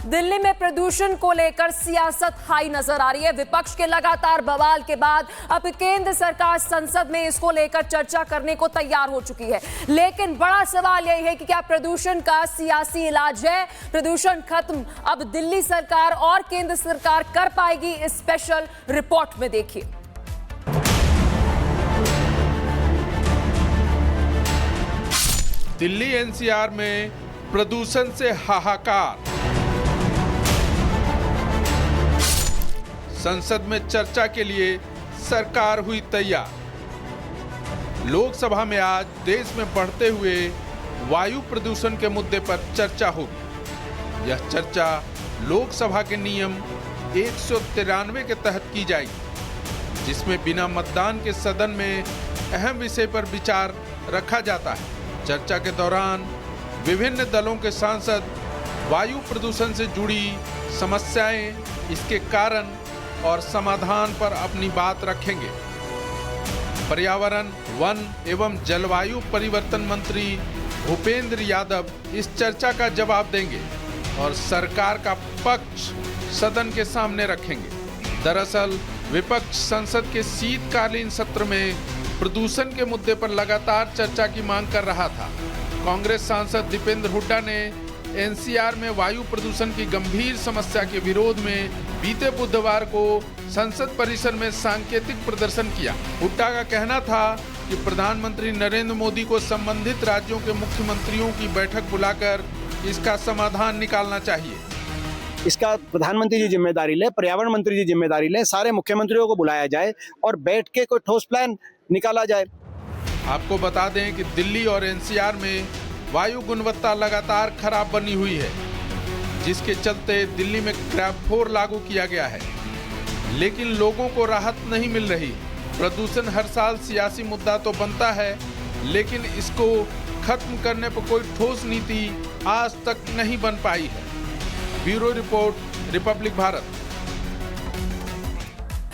दिल्ली में प्रदूषण को लेकर सियासत हाई नजर आ रही है। विपक्ष के लगातार बवाल के बाद अब केंद्र सरकार संसद में इसको लेकर चर्चा करने को तैयार हो चुकी है। लेकिन बड़ा सवाल यही है कि क्या प्रदूषण का सियासी इलाज है? प्रदूषण खत्म अब दिल्ली सरकार और केंद्र सरकार कर पाएगी? इस स्पेशल रिपोर्ट में देखिए। दिल्ली एनसीआर में प्रदूषण से हाहाकार। संसद में चर्चा के लिए सरकार हुई तैयार। लोकसभा में आज देश में बढ़ते हुए वायु प्रदूषण के मुद्दे पर चर्चा होगी। यह चर्चा लोकसभा के नियम 193 के तहत की जाएगी, जिसमें बिना मतदान के सदन में अहम विषय पर विचार रखा जाता है। चर्चा के दौरान विभिन्न दलों के सांसद वायु प्रदूषण से जुड़ी समस्याएं, इसके कारण और समाधान पर अपनी बात रखेंगे। पर्यावरण, वन एवं जलवायु परिवर्तन मंत्री भूपेंद्र यादव इस चर्चा का जवाब देंगे और सरकार का पक्ष सदन के सामने रखेंगे। दरअसल विपक्ष संसद के शीतकालीन सत्र में प्रदूषण के मुद्दे पर लगातार चर्चा की मांग कर रहा था। कांग्रेस सांसद दीपेंद्र हुड्डा ने एनसीआर में वायु प्रदूषण की गंभीर समस्या के विरोध में बीते बुधवार को संसद परिसर में सांकेतिक प्रदर्शन किया। हुड्डा का कहना था कि प्रधानमंत्री नरेंद्र मोदी को संबंधित राज्यों के मुख्यमंत्रियों की बैठक बुलाकर इसका समाधान निकालना चाहिए। इसका प्रधानमंत्री जी जिम्मेदारी ले, पर्यावरण मंत्री जी जिम्मेदारी ले, सारे मुख्यमंत्रियों को बुलाया जाए और बैठ के कोई ठोस प्लान निकाला जाए। आपको बता दें कि दिल्ली और एनसीआर में वायु गुणवत्ता लगातार खराब बनी हुई है, जिसके चलते दिल्ली में क्रैप 4 लागू किया गया है, लेकिन लोगों को राहत नहीं मिल रही। प्रदूषण हर साल सियासी मुद्दा तो बनता है, लेकिन इसको खत्म करने पर कोई ठोस नीति आज तक नहीं बन पाई है। Bureau report, Republic Bharat.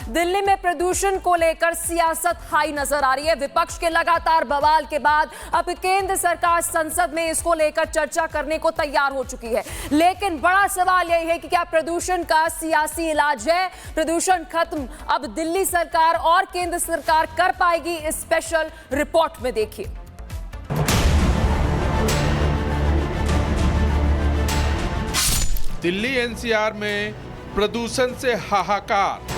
Delhi में प्रदूषण को लेकर सियासत हाई नजर आ रही है। विपक्ष के लगातार बवाल के बाद अब केंद्र सरकार संसद में इसको लेकर चर्चा करने को तैयार हो चुकी है। लेकिन बड़ा सवाल यही है कि क्या प्रदूषण का सियासी इलाज है? प्रदूषण खत्म अब दिल्ली सरकार और केंद्र सरकार कर पाएगी? इस स्पेशल रिपोर्ट में देखिए। दिल्ली एनसीआर में प्रदूषण से हाहाकार।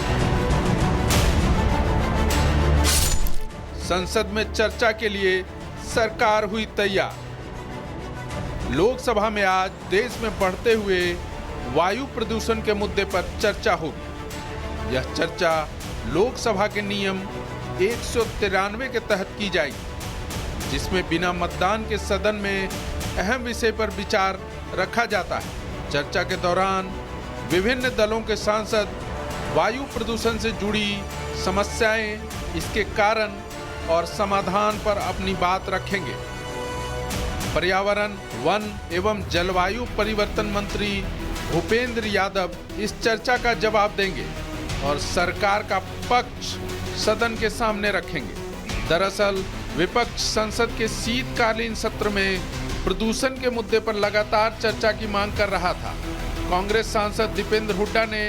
संसद में चर्चा के लिए सरकार हुई तैयार। लोकसभा में आज देश में बढ़ते हुए वायु प्रदूषण के मुद्दे पर चर्चा होगी। यह चर्चा लोकसभा के नियम 193 के तहत की जाएगी, जिसमें बिना मतदान के सदन में अहम विषय पर विचार रखा जाता है। चर्चा के दौरान विभिन्न दलों के सांसद वायु प्रदूषण से जुड़ी समस्याएं, इसके कारण और समाधान पर अपनी बात रखेंगे। पर्यावरण, वन एवं जलवायु परिवर्तन मंत्री भूपेंद्र यादव इस चर्चा का जवाब देंगे और सरकार का पक्ष सदन के सामने रखेंगे। दरअसल विपक्ष संसद के शीतकालीन सत्र में प्रदूषण के मुद्दे पर लगातार चर्चा की मांग कर रहा था। कांग्रेस सांसद दीपेंद्र हुड्डा ने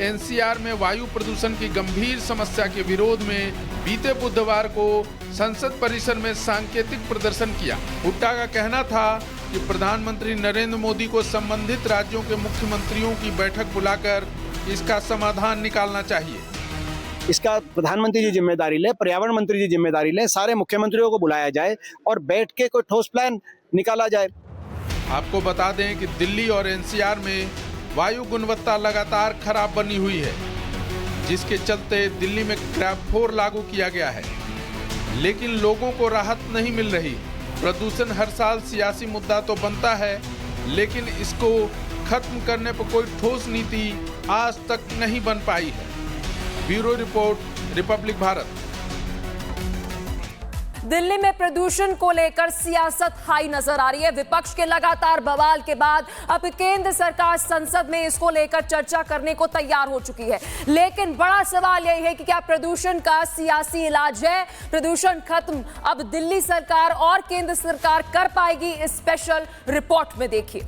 एनसीआर में वायु प्रदूषण की गंभीर समस्या के विरोध में बीते बुधवार को संसद परिसर में सांकेतिक प्रदर्शन किया। हुड्डा का कहना था कि प्रधानमंत्री नरेंद्र मोदी को संबंधित राज्यों के मुख्यमंत्रियों की बैठक बुलाकर इसका समाधान निकालना चाहिए। इसका प्रधानमंत्री जी जिम्मेदारी ले, पर्यावरण मंत्री जी जिम्मेदारी ले, सारे मुख्यमंत्रियों को बुलाया जाए और बैठ के कोई ठोस प्लान निकाला जाए। आपको बता दें कि दिल्ली और एनसीआर में वायु गुणवत्ता लगातार खराब बनी हुई है, जिसके चलते दिल्ली में क्रैप 4 लागू किया गया है, लेकिन लोगों को राहत नहीं मिल रही। प्रदूषण हर साल सियासी मुद्दा तो बनता है, लेकिन इसको खत्म करने पर कोई ठोस नीति आज तक नहीं बन पाई है। Bureau report, Republic Bharat. Delhi में प्रदूषण को लेकर सियासत हाई नजर आ रही है। विपक्ष के लगातार बवाल के बाद अब केंद्र सरकार संसद में इसको लेकर चर्चा करने को तैयार हो चुकी है। लेकिन बड़ा सवाल यही है कि क्या प्रदूषण का सियासी इलाज है? प्रदूषण खत्म अब दिल्ली सरकार और केंद्र सरकार कर पाएगी? इस स्पेशल रिपोर्ट में देखिए।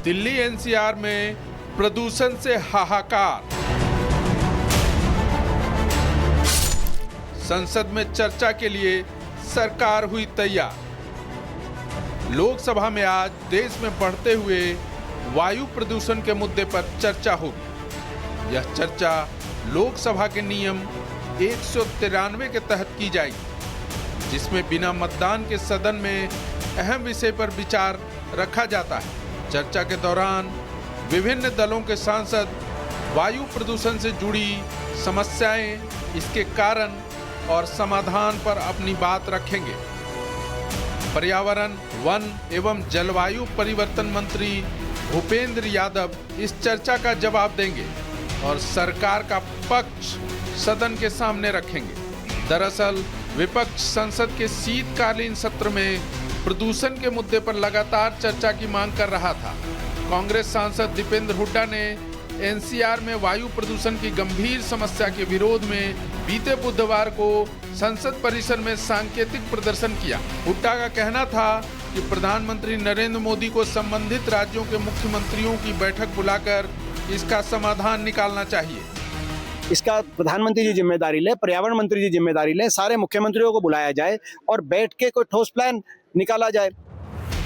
दिल्ली एनसीआर में प्रदूषण से हाहाकार। संसद में चर्चा के लिए सरकार हुई तैयार। लोकसभा में आज देश में बढ़ते हुए वायु प्रदूषण के मुद्दे पर चर्चा होगी। यह चर्चा लोकसभा के नियम 193 के तहत की जाएगी, जिसमें बिना मतदान के सदन में अहम विषय पर विचार रखा जाता है। चर्चा के दौरान विभिन्न दलों के सांसद वायु प्रदूषण से जुड़ी समस्याएं, इसके कारण और समाधान पर अपनी बात रखेंगे। पर्यावरण, वन एवं जलवायु परिवर्तन मंत्री भूपेंद्र यादव इस चर्चा का जवाब देंगे और सरकार का पक्ष सदन के सामने रखेंगे। दरअसल विपक्ष संसद के शीतकालीन सत्र में प्रदूषण के मुद्दे पर लगातार चर्चा की मांग कर रहा था। कांग्रेस सांसद दीपेंद्र हुड्डा ने एनसीआर में वायु प्रदूषण की गंभीर समस्या के विरोध में बीते बुधवार को संसद परिसर में सांकेतिक प्रदर्शन किया। हुड्डा का कहना था कि प्रधानमंत्री नरेंद्र मोदी को संबंधित राज्यों के मुख्यमंत्रियों की बैठक बुलाकर इसका समाधान निकालना चाहिए। इसका प्रधानमंत्री जी जिम्मेदारी ले, पर्यावरण मंत्री जी जिम्मेदारी ले, सारे मुख्यमंत्रियों को बुलाया जाए और बैठ के कोई ठोस प्लान निकाला जाए।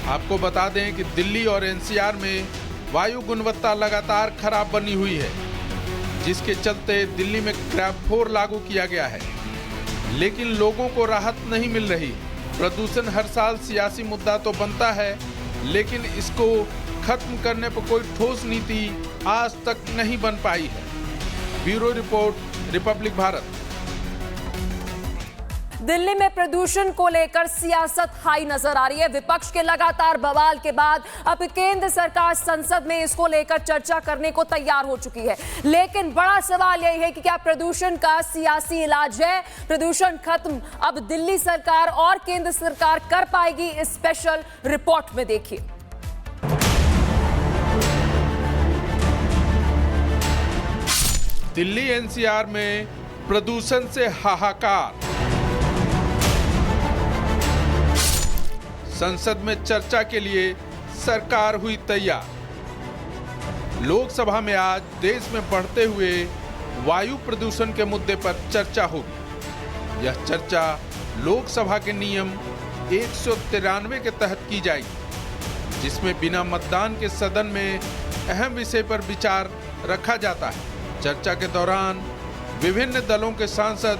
आपको बता दें कि दिल्ली और एनसीआर में वायु गुणवत्ता लगातार खराब बनी हुई है, जिसके चलते दिल्ली में क्रैप 4 लागू किया गया है, लेकिन लोगों को राहत नहीं मिल रही। प्रदूषण हर साल सियासी मुद्दा तो बनता है, लेकिन इसको खत्म करने पर कोई ठोस नीति आज तक नहीं बन पाई है। Bureau report, Republic Bharat. Delhi में प्रदूषण को लेकर सियासत हाई नजर आ रही है। विपक्ष के लगातार बवाल के बाद अब केंद्र सरकार संसद में इसको लेकर चर्चा करने को तैयार हो चुकी है। लेकिन बड़ा सवाल यही है कि क्या प्रदूषण का सियासी इलाज है? प्रदूषण खत्म अब दिल्ली सरकार और केंद्र सरकार कर पाएगी? इस स्पेशल रिपोर्ट में देखिए। दिल्ली एनसीआर में प्रदूषण से हाहाकार। संसद में चर्चा के लिए सरकार हुई तैयार। लोकसभा में आज देश में बढ़ते हुए वायु प्रदूषण के मुद्दे पर चर्चा होगी। यह चर्चा लोकसभा के नियम 193 के तहत की जाएगी, जिसमें बिना मतदान के सदन में अहम विषय पर विचार रखा जाता है। चर्चा के दौरान विभिन्न दलों के सांसद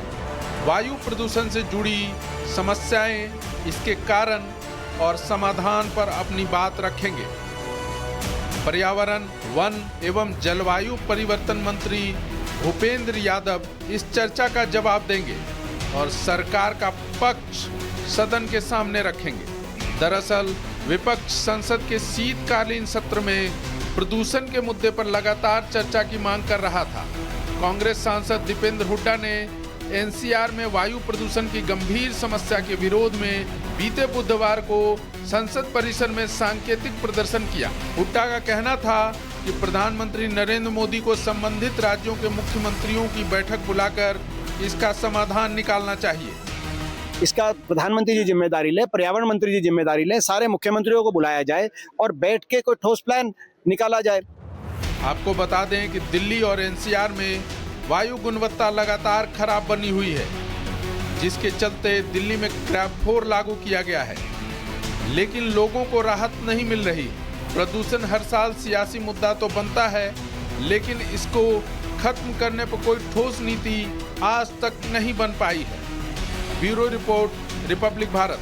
वायु प्रदूषण से जुड़ी समस्याएं, इसके कारण और समाधान पर अपनी बात रखेंगे। पर्यावरण, वन एवं जलवायु परिवर्तन मंत्री भूपेंद्र यादव इस चर्चा का जवाब देंगे और सरकार का पक्ष सदन के सामने रखेंगे। दरअसल विपक्ष संसद के शीतकालीन सत्र में प्रदूषण के मुद्दे पर लगातार चर्चा की मांग कर रहा था। कांग्रेस सांसद दीपेंद्र हुड्डा ने एनसीआर में वायु प्रदूषण की गंभीर समस्या के विरोध में बीते बुधवार को संसद परिसर में सांकेतिक प्रदर्शन किया। हुड्डा का कहना था कि प्रधानमंत्री नरेंद्र मोदी को संबंधित राज्यों के मुख्यमंत्रियों की बैठक बुलाकर इसका समाधान निकालना चाहिए। इसका प्रधानमंत्री जी जिम्मेदारी ले, पर्यावरण मंत्री जी जिम्मेदारी ले, सारे मुख्यमंत्रियों को बुलाया जाए और बैठ के कोई ठोस प्लान निकाला जाए। आपको बता दें कि दिल्ली और एनसीआर में वायु गुणवत्ता लगातार खराब बनी हुई है, जिसके चलते दिल्ली में क्रैप 4 लागू किया गया है, लेकिन लोगों को राहत नहीं मिल रही। प्रदूषण हर साल सियासी मुद्दा तो बनता है, लेकिन इसको खत्म करने पर कोई ठोस नीति आज तक नहीं बन पाई है। Bureau report, Republic Bharat.